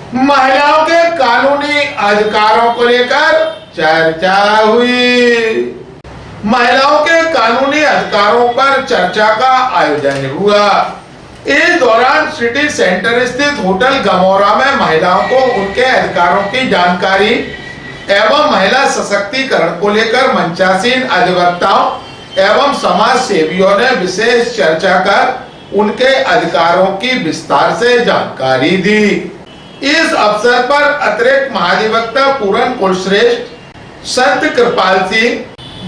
महिलाओं के कानूनी अधिकारों को लेकर चर्चा हुई। महिलाओं के कानूनी अधिकारों पर चर्चा का आयोजन हुआ। इस दौरान सिटी सेंटर स्थित होटल गमोरा में महिलाओं को उनके अधिकारों की जानकारी एवं महिला सशक्तिकरण को लेकर मंचासीन अधिवक्ताओं एवं समाज सेवियों ने विशेष चर्चा कर उनके अधिकारों की विस्तार से जानकारी दी। इस अवसर पर अतिरिक्त महाधिवक्ता पूरन कुलश्रेष्ठ, संत कृपाल सिंह,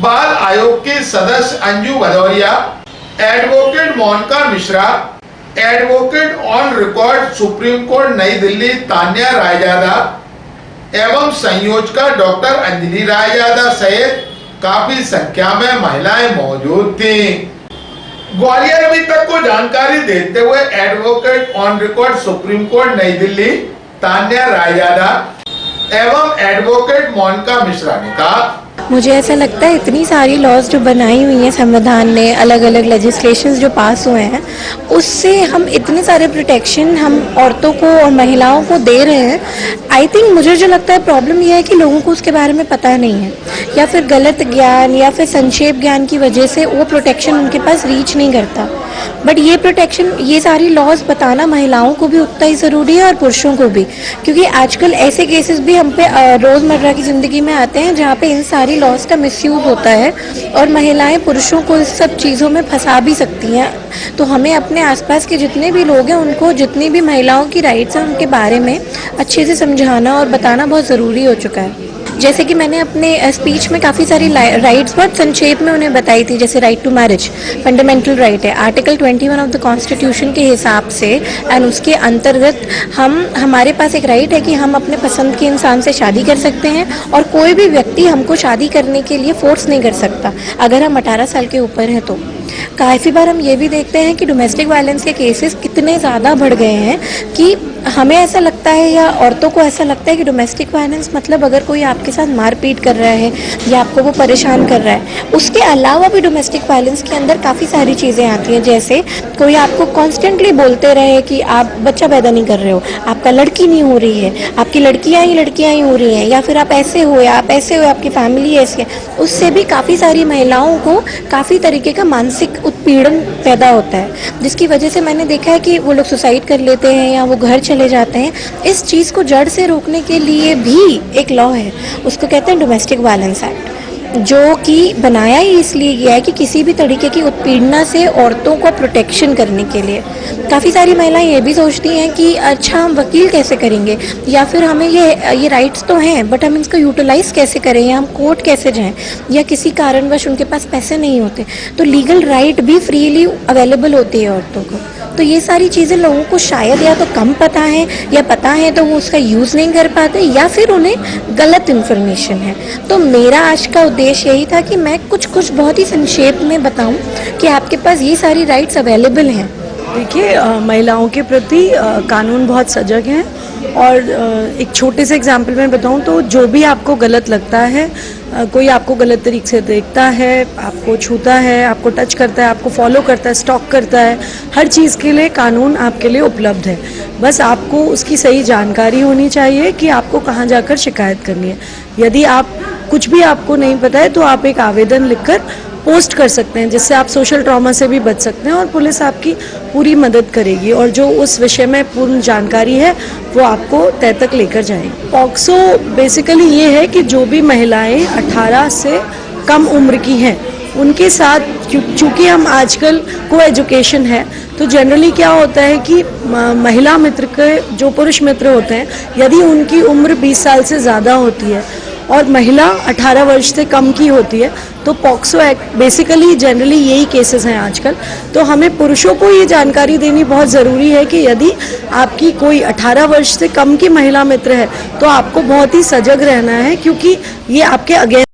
बाल आयोग की सदस्य Anju Bhadauria, advocate Monika Mishra, advocate on record Supreme Court New Delhi Tanya Raizada एवं संयोजका डॉक्टर अंजलि रायजादा सहित काफी संख्या में महिलाएं मौजूद थीं। ग्वालियर अभी तक को जानकारी देते हुए advocate on record Supreme Court New Delhi Tanya Raizada एवं एडवोकेट मोनिका मिश्रा ने कहा, मुझे ऐसा लगता है इतनी सारी लॉज जो बनाई हुई हैं संविधान ने, अलग अलग लेजिस्लेशंस जो पास हुए हैं, उससे हम इतने सारे प्रोटेक्शन हम औरतों को और महिलाओं को दे रहे हैं। आई थिंक मुझे जो लगता है प्रॉब्लम यह है कि लोगों को उसके बारे में पता नहीं है, या फिर गलत ज्ञान या फिर संक्षेप ज्ञान की वजह से वो प्रोटेक्शन उनके पास रीच नहीं करता। बट ये प्रोटेक्शन, ये सारी लॉज बताना महिलाओं को भी उतना ही ज़रूरी है और पुरुषों को भी, क्योंकि आजकल ऐसे केसेस भी हम पे रोज़मर्रा की ज़िंदगी में आते हैं जहाँ पे इन सारी लॉज का मिसयूज होता है और महिलाएं पुरुषों को इस सब चीज़ों में फंसा भी सकती हैं। तो हमें अपने आसपास के जितने भी लोग हैं उनको, जितनी भी महिलाओं की राइट्स हैं उनके बारे में अच्छे से समझाना और बताना बहुत ज़रूरी हो चुका है। जैसे कि मैंने अपने स्पीच में काफ़ी सारी राइट्स बहुत संक्षेप में उन्हें बताई थी, जैसे right to marriage fundamental right है, आर्टिकल 21 ऑफ द कॉन्स्टिट्यूशन के हिसाब से, एंड उसके अंतर्गत हमारे पास एक राइट है कि हम अपने पसंद के इंसान से शादी कर सकते हैं और कोई भी व्यक्ति हमको शादी करने के लिए फोर्स नहीं कर सकता अगर हम 18 साल के ऊपर हैं तो। काफ़ी बार हम ये भी देखते हैं कि डोमेस्टिक वायलेंस के केसेस कितने ज़्यादा बढ़ गए हैं कि हमें ऐसा लगता है या औरतों को ऐसा लगता है कि डोमेस्टिक वायलेंस मतलब अगर कोई आपके साथ मारपीट कर रहा है या आपको वो परेशान कर रहा है। उसके अलावा भी डोमेस्टिक वायलेंस के अंदर काफ़ी सारी चीज़ें आती हैं, जैसे कोई आपको कॉन्स्टेंटली बोलते रहे कि आप बच्चा पैदा नहीं कर रहे हो, आपका लड़की नहीं हो रही है, आपकी लड़कियाँ ही हो रही हैं, या फिर आप ऐसे हो या आप ऐसे हो, आपकी फैमिली ऐसी है। उससे भी काफ़ी सारी महिलाओं को काफ़ी तरीके का मानसिक उत्पीड़न पैदा होता है, जिसकी वजह से मैंने देखा है कि वो लोग सुसाइड कर लेते हैं या वो घर चले जाते हैं। इस चीज़ को जड़ से रोकने के लिए भी एक लॉ है, उसको कहते हैं डोमेस्टिक वायलेंस एक्ट, जो कि बनाया ही इसलिए गया है कि किसी भी तरीके की उत्पीड़ना से औरतों को प्रोटेक्शन करने के लिए। काफ़ी सारी महिलाएं ये भी सोचती हैं कि अच्छा हम वकील कैसे करेंगे, या फिर हमें ये राइट्स तो हैं बट हम इसको यूटिलाइज कैसे करें, या हम कोर्ट कैसे जाएं, या किसी कारणवश उनके पास पैसे नहीं होते तो लीगल राइट भी फ्रीली अवेलेबल होती है औरतों को। तो ये सारी चीज़ें लोगों को शायद या तो कम पता है, या पता है तो वो उसका यूज़ नहीं कर पाते, या फिर उन्हें गलत इन्फॉर्मेशन है। तो मेरा आज का उद्देश्य यही था कि मैं कुछ बहुत ही संक्षेप में बताऊं कि आपके पास ये सारी राइट्स अवेलेबल हैं। देखिए, महिलाओं के प्रति कानून बहुत सजग हैं, और एक छोटे से एग्जाम्पल में बताऊं तो जो भी आपको गलत लगता है, कोई आपको गलत तरीके से देखता है, आपको छूता है, आपको टच करता है, आपको फॉलो करता है, स्टॉक करता है, हर चीज़ के लिए कानून आपके लिए उपलब्ध है। बस आपको उसकी सही जानकारी होनी चाहिए कि आपको कहाँ जाकर शिकायत करनी है। यदि आप कुछ भी आपको नहीं पता है तो आप एक आवेदन लिखकर पोस्ट कर सकते हैं, जिससे आप सोशल ट्रॉमा से भी बच सकते हैं और पुलिस आपकी पूरी मदद करेगी, और जो उस विषय में पूर्ण जानकारी है वो आपको तय तक लेकर जाएगी। पॉक्सो बेसिकली ये है कि जो भी महिलाएं 18 से कम उम्र की हैं उनके साथ, चूँकि हम आजकल को एजुकेशन है तो जनरली क्या होता है कि महिला मित्र के जो पुरुष मित्र होते हैं, यदि उनकी उम्र 20 साल से ज़्यादा होती है और महिला 18 वर्ष से कम की होती है तो पॉक्सो एक्ट बेसिकली जनरली यही केसेस हैं आजकल। तो हमें पुरुषों को ये जानकारी देनी बहुत ज़रूरी है कि यदि आपकी कोई 18 वर्ष से कम की महिला मित्र है तो आपको बहुत ही सजग रहना है, क्योंकि ये आपके अगेंस्ट